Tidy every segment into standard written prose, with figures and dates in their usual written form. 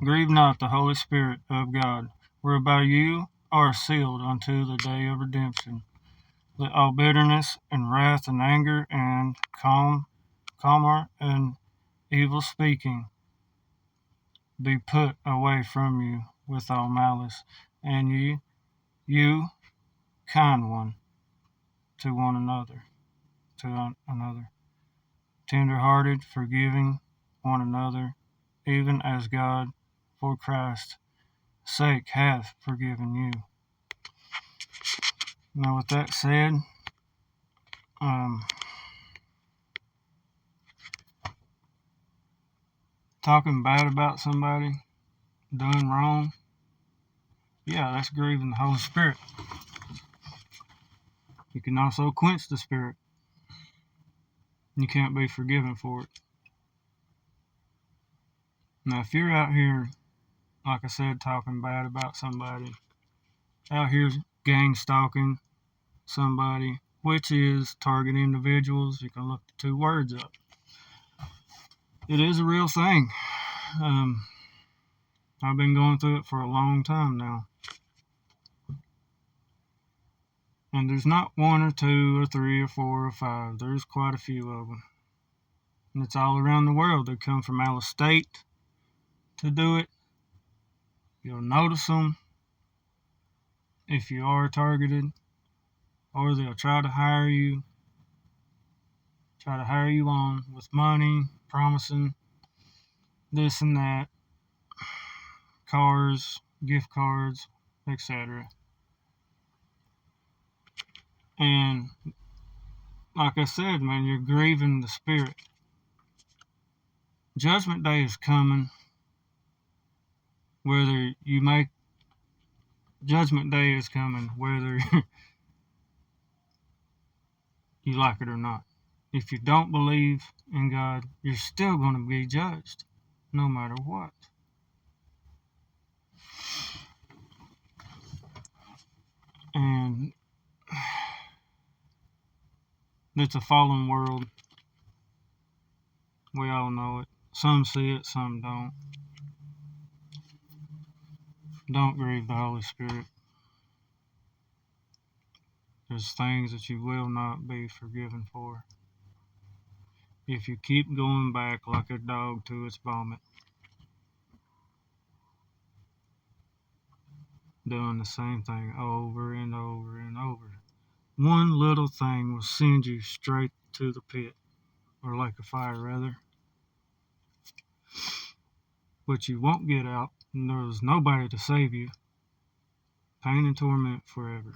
Grieve not the Holy Spirit of God, whereby you are sealed unto the day of redemption. Let all bitterness and wrath and anger and clamor and evil speaking be put away from you with all malice. And you kind one to another, tender-hearted, forgiving one another, even as God for Christ's sake hath forgiven you. Now, with that said, talking bad about somebody, doing wrong, yeah, that's grieving the Holy Spirit. You can also quench the Spirit. You can't be forgiven for it. Now, if you're out here, like I said, talking bad about somebody, out here gang stalking somebody, which is target individuals, you can look the two words up. It is a real thing. I've been going through it for a long time now. And there's not one or two or three or four or five. There's quite a few of them. And it's all around the world. They come from out of state to do it. You'll notice them if you are targeted, or they'll try to hire you on with money, promising this and that, cars, gift cards, etc. And like I said, man, you're grieving the Spirit. Judgment Day is coming. Judgment Day is coming, whether you like it or not. If you don't believe in God, you're still going to be judged, no matter what. And it's a fallen world. We all know it. Some see it, some don't. Don't grieve the Holy Spirit. There's things that you will not be forgiven for if you keep going back like a dog to its vomit, doing the same thing over and over and over. One little thing will send you straight to the pit, or like a fire rather, but you won't get out, and there's nobody to save you. Pain and torment forever.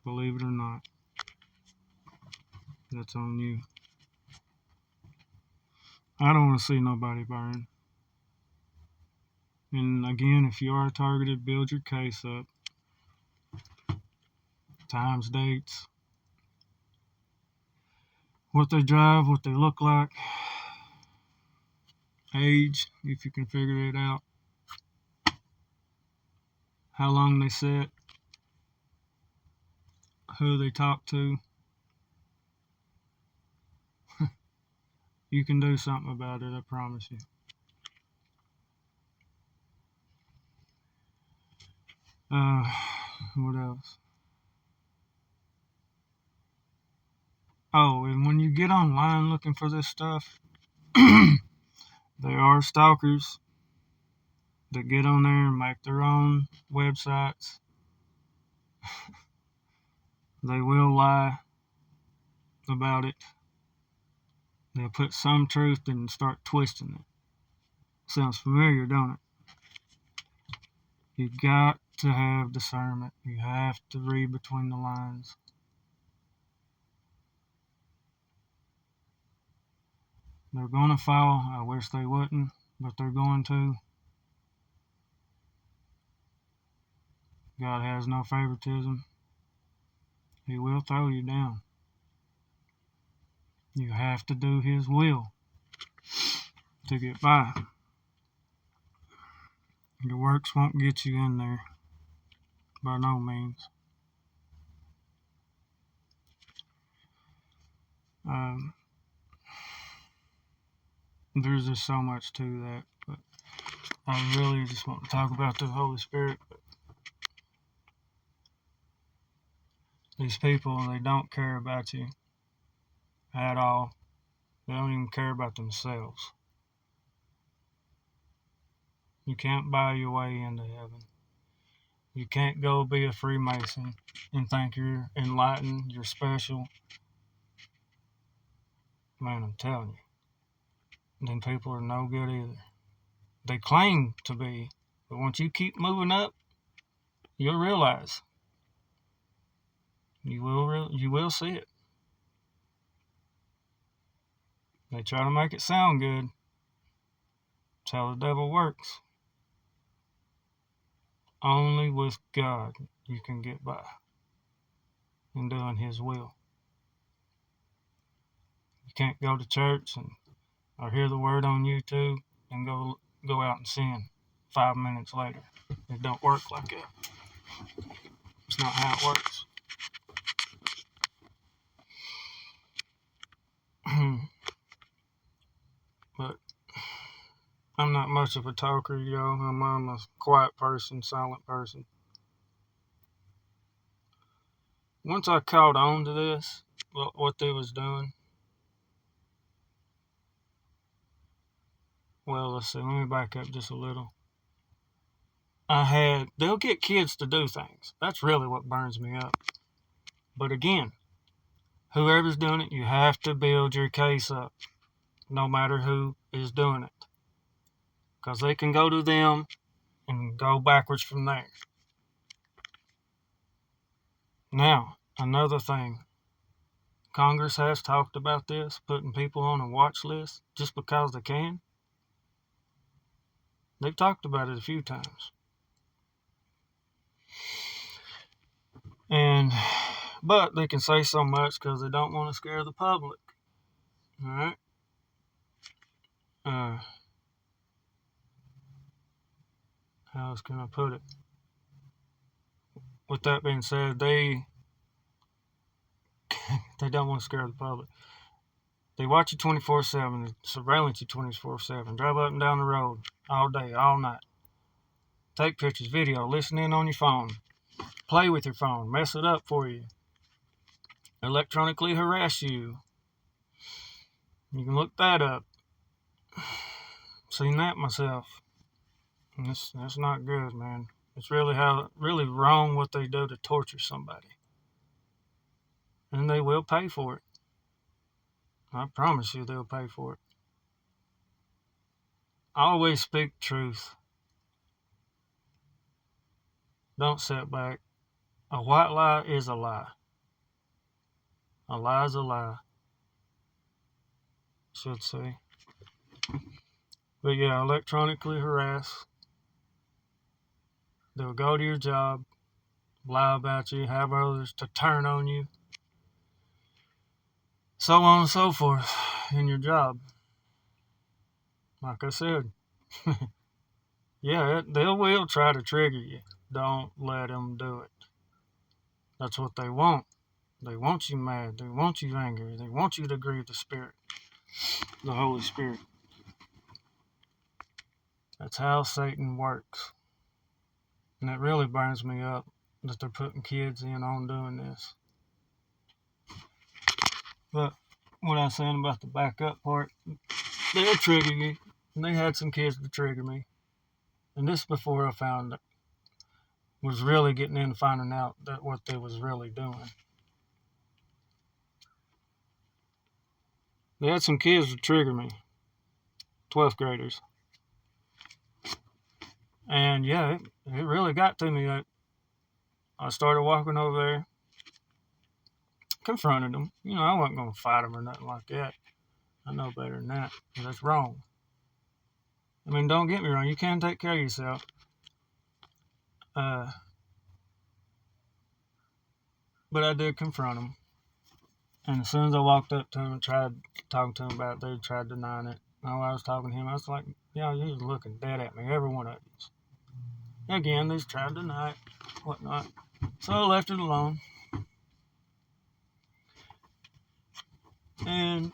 Believe it or not, that's on you. I don't want to see nobody burn. And again, if you are targeted, build your case up. Times, dates, what they drive, what they look like, age, if you can figure it out, how long they sit, who they talk to. You can do something about it, I promise you. What else? Oh, and when you get online looking for this stuff, there are stalkers that get on there and make their own websites. They will lie about it. They'll put some truth and start twisting it. Sounds familiar, don't it? You got to have discernment. You have to read between the lines. They're going to fall. I wish they wouldn't, but they're going to. God has no favoritism. He will throw you down. You have to do His will to get by. Your works won't get you in there, by no means. there's just so much to that. But I really just want to talk about the Holy Spirit. These people, they don't care about you at all. They don't even care about themselves. You can't buy your way into heaven. You can't go be a Freemason and think you're enlightened, you're special. Man, I'm telling you, them people are no good either. They claim to be, but once you keep moving up, you'll realize. You will see it. They try to make it sound good. That's how the devil works. Only with God you can get by in doing His will. You can't go to church or hear the word on YouTube and go out and sin 5 minutes later. It don't work like that. It's not how it works. But I'm not much of a talker, I'm a quiet person, silent person. Once I caught on to this, what they was doing, well, let's see, let me back up just a little. They'll get kids to do things. That's really what burns me up. But again, whoever's doing it, you have to build your case up, no matter who is doing it. Because they can go to them and go backwards from there. Now, another thing. Congress has talked about this, putting people on a watch list just because they can. They've talked about it a few times. But they can say so much because they don't want to scare the public. All right? How else can I put it? With that being said, they don't want to scare the public. They watch you 24/7, they surveillance you 24/7, drive up and down the road all day, all night. Take pictures, video, listen in on your phone, play with your phone, mess it up for you, electronically harass you. You can look that up. Seen that myself. That's not good, man. It's really wrong what they do to torture somebody. And they will pay for it. I promise you they'll pay for it. Always speak truth. Don't sit back. A white lie is a lie. A lie is a lie. Should say. But yeah, electronically harass. They'll go to your job, lie about you, have others to turn on you. So on and so forth in your job. Like I said, yeah, they will try to trigger you. Don't let them do it. That's what they want. They want you mad. They want you angry. They want you to grieve the Spirit, the Holy Spirit. That's how Satan works. And it really burns me up that they're putting kids in on doing this. But what I was saying about the backup part, they'll trigger you. And they had some kids to trigger me. And this before I was really getting in finding out that what they was really doing. They had some kids to trigger me. 12th graders. And yeah, it really got to me. I started walking over there, confronted them. I wasn't going to fight them or nothing like that. I know better than that. That's wrong. I mean, don't get me wrong. You can take care of yourself. But I did confront them. And as soon as I walked up to them and tried talking to them about it, they tried denying it. And while I was talking to him, I was like, you was looking dead at me, every one of you. Again, they just tried to deny it, whatnot. So I left it alone. And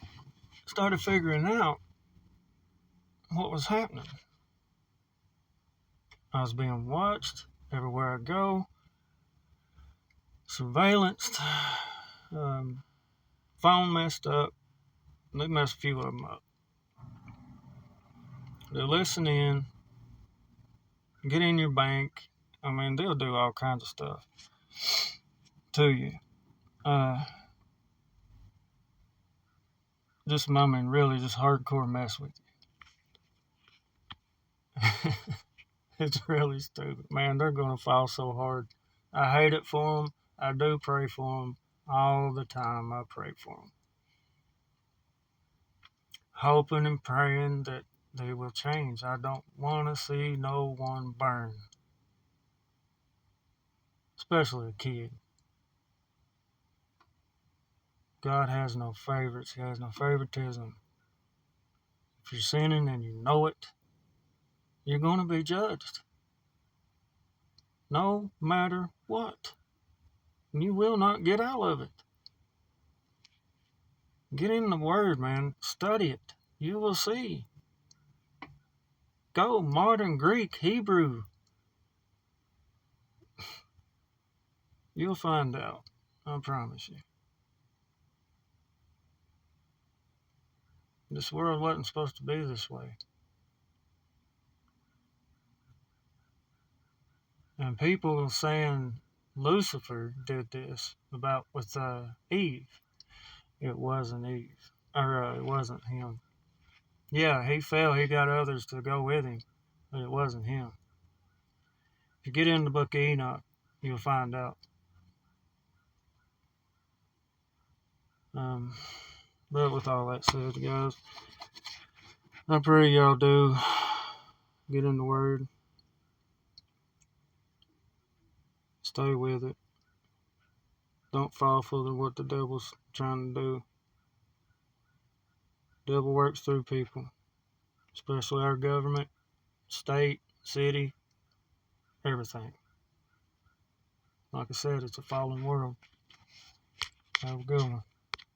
started figuring out what was happening. I was being watched everywhere I go, surveillanced, phone messed up. They messed a few of them up. They listen in, get in your bank. I mean, they'll do all kinds of stuff to you. Just, I mean, really just hardcore mess with you. It's really stupid. Man, they're going to fall so hard. I hate it for them. I do pray for them. All the time I pray for them. Hoping and praying that they will change. I don't want to see no one burn. Especially a kid. God has no favorites. He has no favoritism. If you're sinning and you know it, you're going to be judged. No matter what. And you will not get out of it. Get in the Word, man. Study it. You will see. Go modern Greek, Hebrew. You'll find out. I promise you. This world wasn't supposed to be this way. And people saying Lucifer did this with Eve. It wasn't Eve. Or it wasn't him. Yeah, he fell. He got others to go with him. But it wasn't him. If you get in the book of Enoch, you'll find out. But with all that said, guys, I pray y'all do get in the Word. Stay with it. Don't fall for what the devil's trying to do. The devil works through people, especially our government, state, city, everything. Like I said, it's a fallen world. Have a good one.